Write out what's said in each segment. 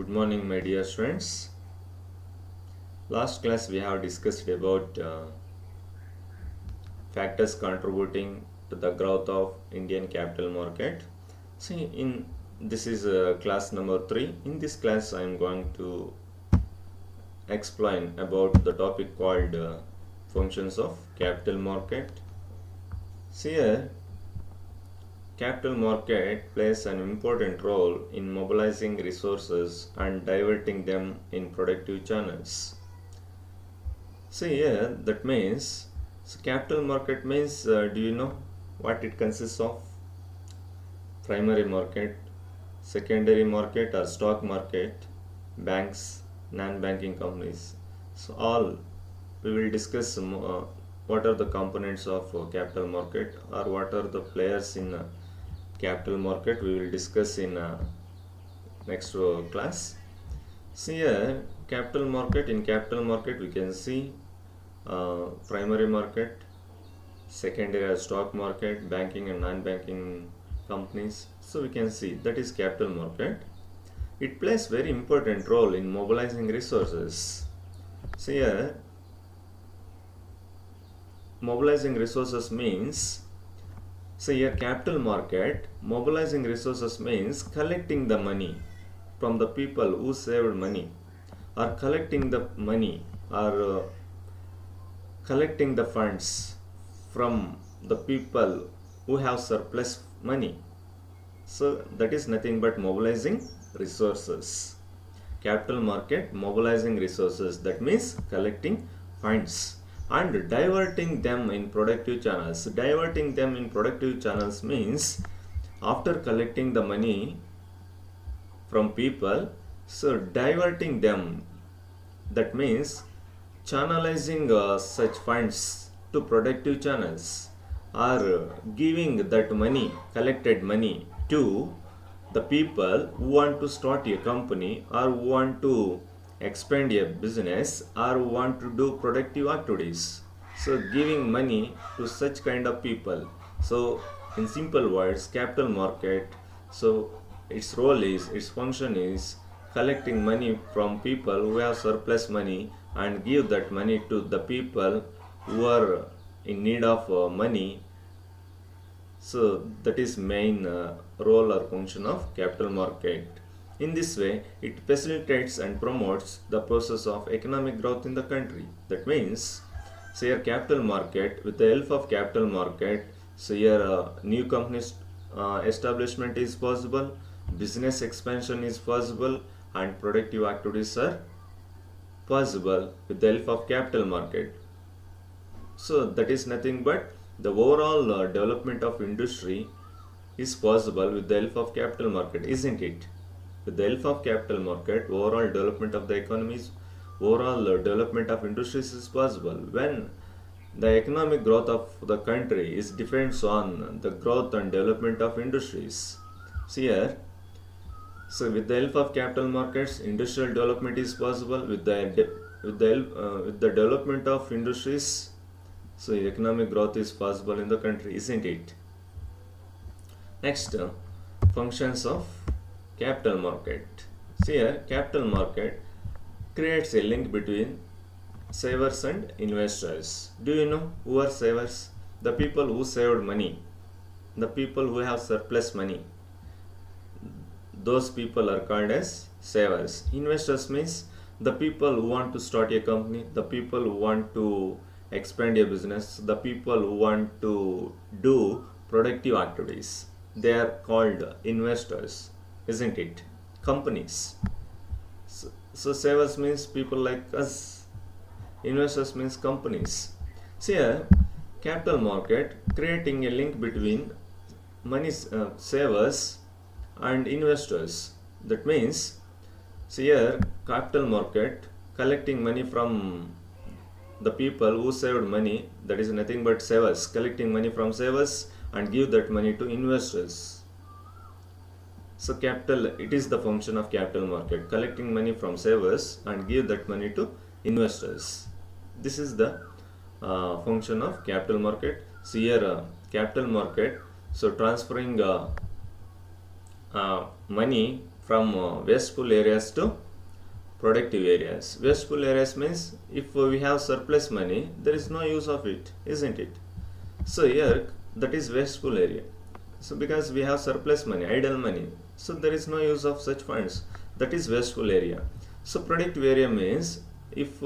Good morning, my dear students. Last class we have discussed about factors contributing to the growth of Indian capital market. See, in this is class number 3. In this class, I am going to explain about the topic called functions of capital market. See here, capital market plays an important role in mobilizing resources and diverting them in productive channels. See here, that means capital market means, do you know what it consists of? Primary market, secondary market or stock market, banks, non-banking companies. So all we will discuss what are the components of capital market, or what are the players in capital market. We will discuss in next class. See here, capital market. In capital market we can see primary market, secondary stock market, banking and non-banking companies. So we can see that is capital market. It plays very important role in mobilizing resources. See here, mobilizing resources means, so here capital market, mobilizing resources means collecting the money from the people who saved money, or collecting the money, or collecting the funds from the people who have surplus money. So that is nothing but mobilizing resources. Capital market, mobilizing resources, that means collecting funds and diverting them in productive channels. Diverting them in productive channels means after collecting the money from people, so diverting them, that means channelizing such funds to productive channels, or giving that money, collected money, to the people who want to start a company, or who want to expand a business, or who want to do productive activities. So giving money to such kind of people. So in simple words, capital market, so its role is, its function is collecting money from people who have surplus money and give that money to the people who are in need of money. So that is main role or function of capital market. In this way, it facilitates and promotes the process of economic growth in the country. That means, so here capital market, with the help of capital market, so here new companies establishment is possible, business expansion is possible, and productive activities are possible with the help of capital market. So that is nothing but the overall development of industry is possible with the help of capital market, isn't it? With the help of capital market, overall development of the economies, overall development of industries is possible. When the economic growth of the country is depends on the growth and development of industries. See here, so with the help of capital markets, industrial development is possible. With the development of industries, so economic growth is possible in the country, isn't it? Next, functions of capital market. See here, capital market creates a link between savers and investors. Do you know who are savers? The people who saved money, the people who have surplus money. Those people are called as savers. Investors means the people who want to start a company, the people who want to expand a business, the people who want to do productive activities. They are called investors, isn't it? Companies. So savers means people like us. Investors means companies. See here, capital market creating a link between money savers and investors. That means, see here, capital market collecting money from the people who saved money, that is nothing but savers, collecting money from savers and give that money to investors. So capital, it is the function of capital market, collecting money from savers and give that money to investors. This is the function of capital market. So here capital market, so transferring money from wasteful areas to productive areas. Wasteful areas means if we have surplus money, there is no use of it, isn't it? So here that is wasteful area. So because we have surplus money, idle money, so there is no use of such funds. That is wasteful area. So productive area means if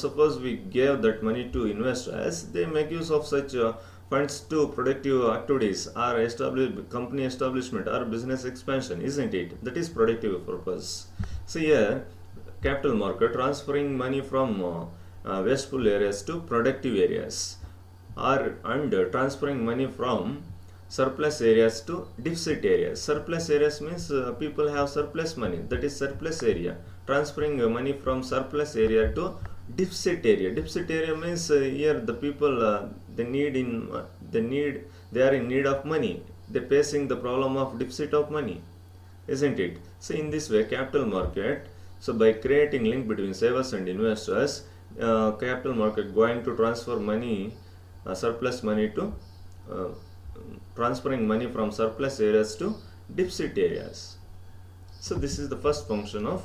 suppose we gave that money to investors, they make use of such funds to productive activities or company establishment or business expansion, isn't it? That is productive purpose. So here capital market transferring money from wasteful areas to productive areas, or transferring money from surplus areas to deficit areas. Surplus areas means people have surplus money, that is surplus area. Transferring money from surplus area to deficit area. Deficit area means here the people they are in need of money. They're facing the problem of deficit of money, isn't it? So in this way, capital market. So by creating link between savers and investors, capital market going to transfer money, surplus money to transferring money from surplus areas to deficit areas. So this is the first function of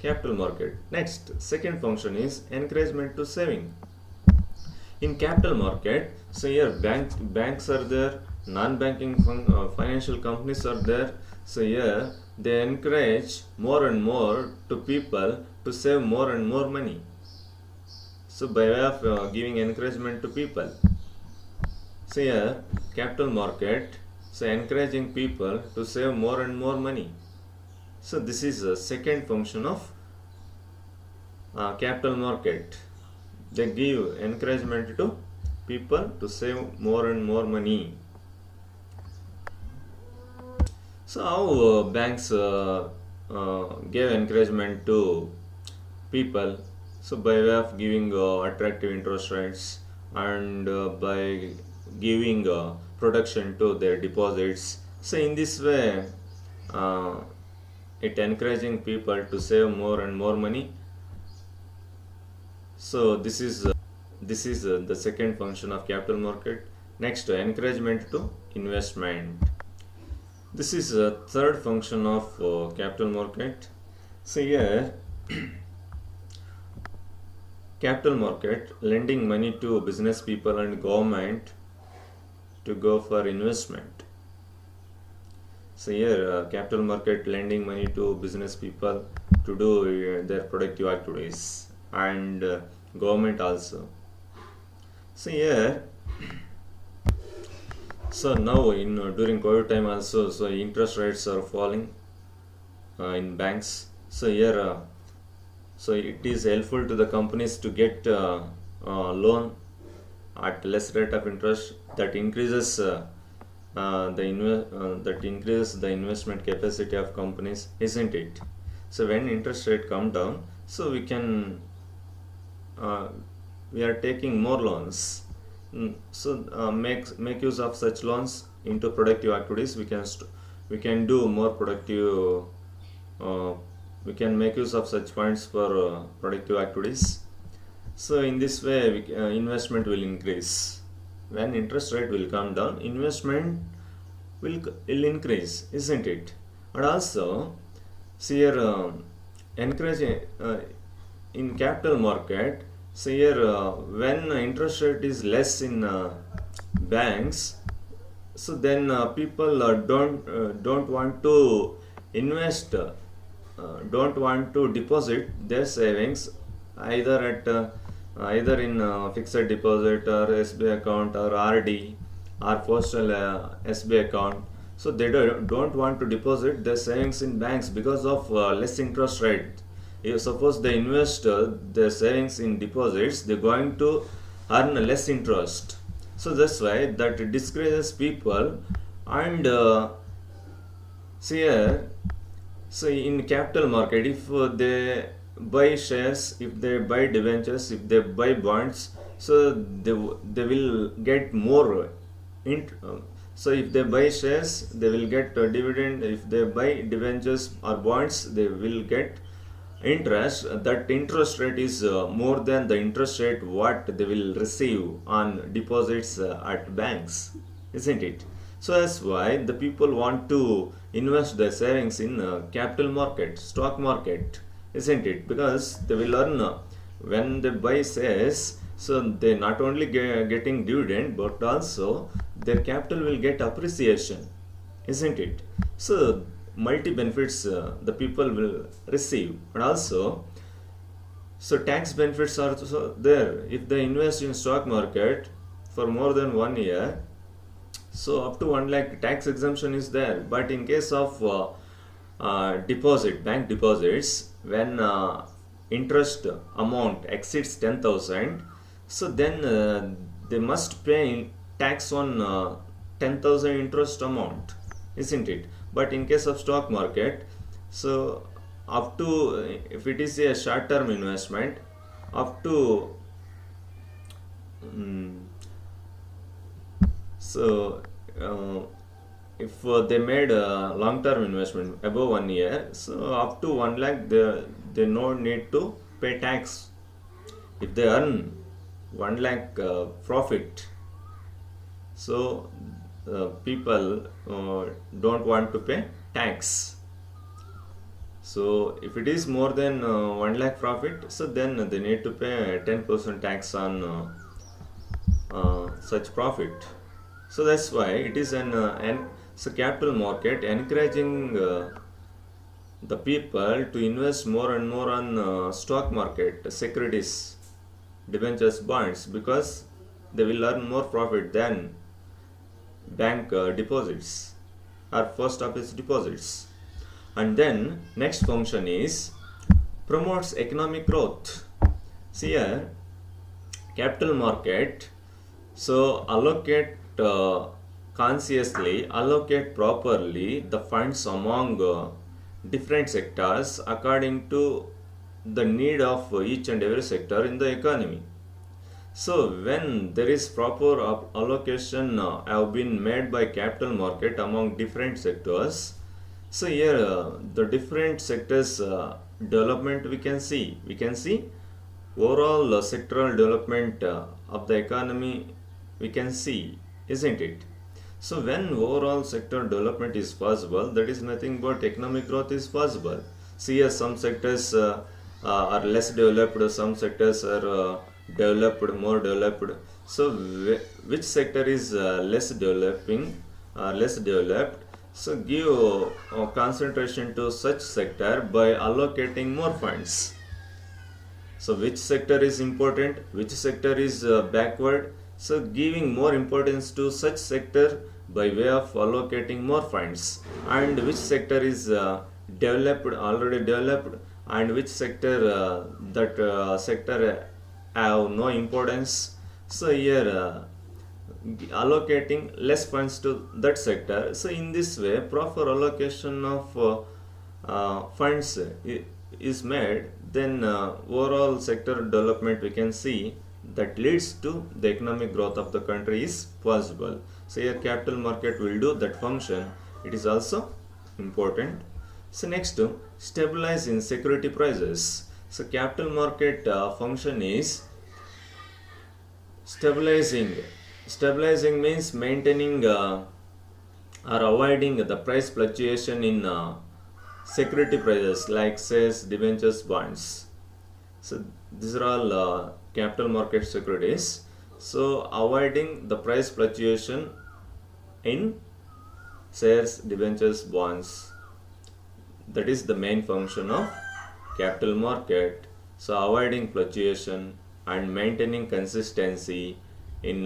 capital market. Next, second function is encouragement to saving. In capital market, so here banks are there, non-banking financial companies are there. So here they encourage more and more to people to save more and more money. So by way of giving encouragement to people. So here capital market, so encouraging people to save more and more money. So this is the second function of capital market. They give encouragement to people to save more and more money. So how banks give encouragement to people? So by way of giving attractive interest rates and by giving protection to their deposits. So in this way, it encouraging people to save more and more money. So this is the second function of capital market. Next, encouragement to investment. This is the third function of capital market. So here capital market lending money to business people and government to go for investment. So here capital market lending money to business people to do their productive activities, and government also. So here, so now in during COVID time also, so interest rates are falling in banks. So here so it is helpful to the companies to get loan at less rate of interest. That increases that increases the investment capacity of companies, isn't it? So when interest rate come down, so we can we are taking more loans. So make use of such loans into productive activities. We can do more productive. We can make use of such funds for productive activities. So in this way, investment will increase. When interest rate will come down, investment will increase, isn't it? And also, see here encouraging in capital market. So here when interest rate is less in banks, so then people don't want to invest, don't want to deposit their savings either at either in fixed deposit or SB account or RD or postal SB account. So they don't want to deposit their savings in banks because of less interest rate. If suppose they invest their savings in deposits, they're going to earn less interest. So that's why that discourages people. And see here, so in capital market, if they buy shares, if they buy debentures, if they buy bonds, so they will get more so if they buy shares, they will get a dividend. If they buy debentures or bonds, they will get interest. That interest rate is more than the interest rate what they will receive on deposits at banks, isn't it? So that's why the people want to invest their savings in capital market, stock market, isn't it? Because they will earn when they buy shares. So they not only getting dividend, but also their capital will get appreciation, isn't it? So multi benefits the people will receive, and also so tax benefits are also there if they invest in stock market for more than 1 year. So up to 1 lakh tax exemption is there. But in case of deposit, bank deposits, when interest amount exceeds 10,000, so then they must pay tax on 10,000 interest amount, isn't it? But in case of stock market, so up to, if it is a short term investment, up to mm, so if they made a long term investment above 1 year, so up to 1 lakh they no need to pay tax. If they earn 1 lakh profit, so people don't want to pay tax. So if it is more than 1 lakh profit, so then they need to pay 10% tax on such profit. So that's why it is an so capital market encouraging the people to invest more and more on stock market, securities, debentures, bonds, because they will earn more profit than bank deposits or post office deposits. And then next function is promotes economic growth. See here, capital market, so allocate consciously, allocate properly the funds among different sectors according to the need of each and every sector in the economy. So when there is proper allocation have been made by capital market among different sectors, so here the different sectors development we can see overall sectoral development of the economy we can see, isn't it? So when overall sector development is possible, that is nothing but economic growth is possible. See here, some sectors are less developed, some sectors are developed, more developed. So which sector is less developed, so give concentration to such sector by allocating more funds. So which sector is important, which sector is backward, so giving more importance to such sector by way of allocating more funds, and which sector is developed, already developed, and which sector that sector have no importance, so here allocating less funds to that sector. So in this way proper allocation of funds is made, then overall sector development we can see that leads to the economic growth of the country is possible. So here capital market will do that function, it is also important. So next, stabilize in security prices. So capital market function is stabilizing. Stabilizing means maintaining or avoiding the price fluctuation in security prices like shares, debentures, bonds. So these are all capital market securities. So avoiding the price fluctuation in shares, debentures, bonds, that is the main function of capital market. So avoiding fluctuation and maintaining consistency in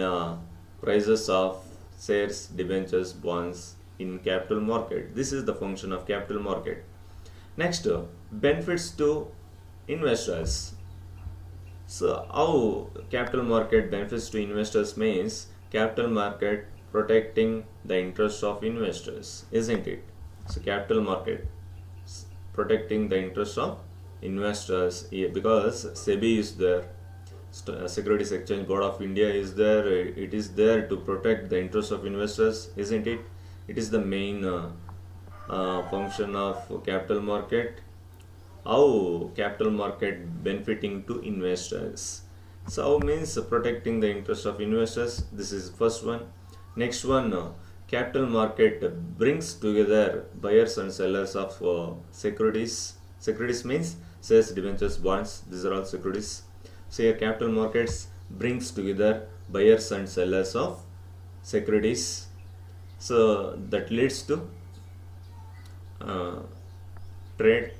prices of shares, debentures, bonds in capital market. This is the function of capital market. Next, benefits to investors. So how capital market benefits to investors means capital market protecting the interests of investors, isn't it? So capital market protecting the interests of investors, because SEBI is there, Securities Exchange Board of India is there, it is there to protect the interests of investors, isn't it? It is the main function of capital market. How capital market benefiting to investors? So how means protecting the interest of investors, this is first one. Next one, capital market brings together buyers and sellers of securities. Securities means shares, debentures, bonds. These are all securities. So here capital markets brings together buyers and sellers of securities. So that leads to uh, trade.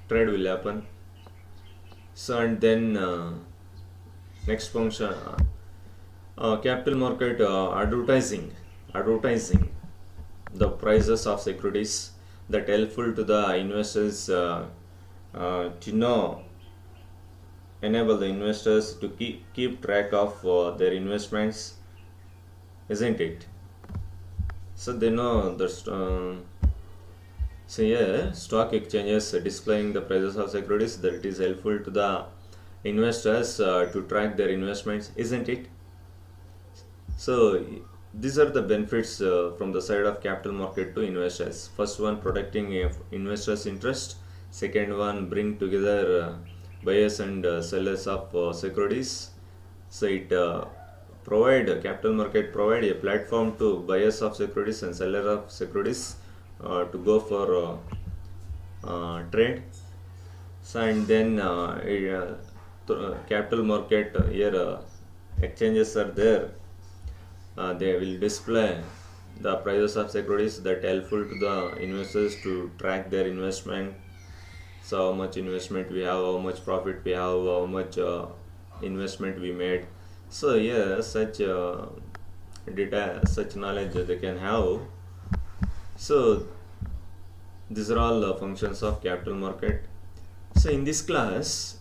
Trade will happen. So and then next function, capital market advertising the prices of securities that helpful to the investors to know, enable the investors to keep track of their investments, isn't it? So they know that so yeah, stock exchanges displaying the prices of securities, that it is helpful to the investors to track their investments, isn't it? So these are the benefits from the side of capital market to investors. First one, protecting investors' interest. Second one, bring together buyers and sellers of securities. So it capital market provide a platform to buyers of securities and sellers of securities to go for trade. So and then capital market here exchanges are there. They will display the prices of securities that helpful to the investors to track their investment. So how much investment we have, how much profit we have, how much investment we made. So yeah, such data, such knowledge they can have. So these are all functions of capital market. So in this class,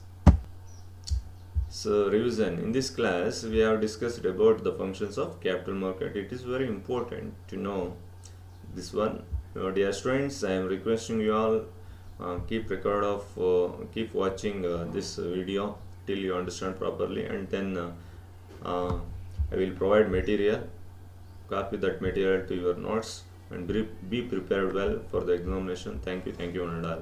so revision, in this class we have discussed about the functions of capital market. It is very important to know this one. Dear students, I am requesting you all keep record of keep watching this video till you understand properly, and then I will provide material. Copy that material to your notes and be prepared well for the examination. Thank you one and all.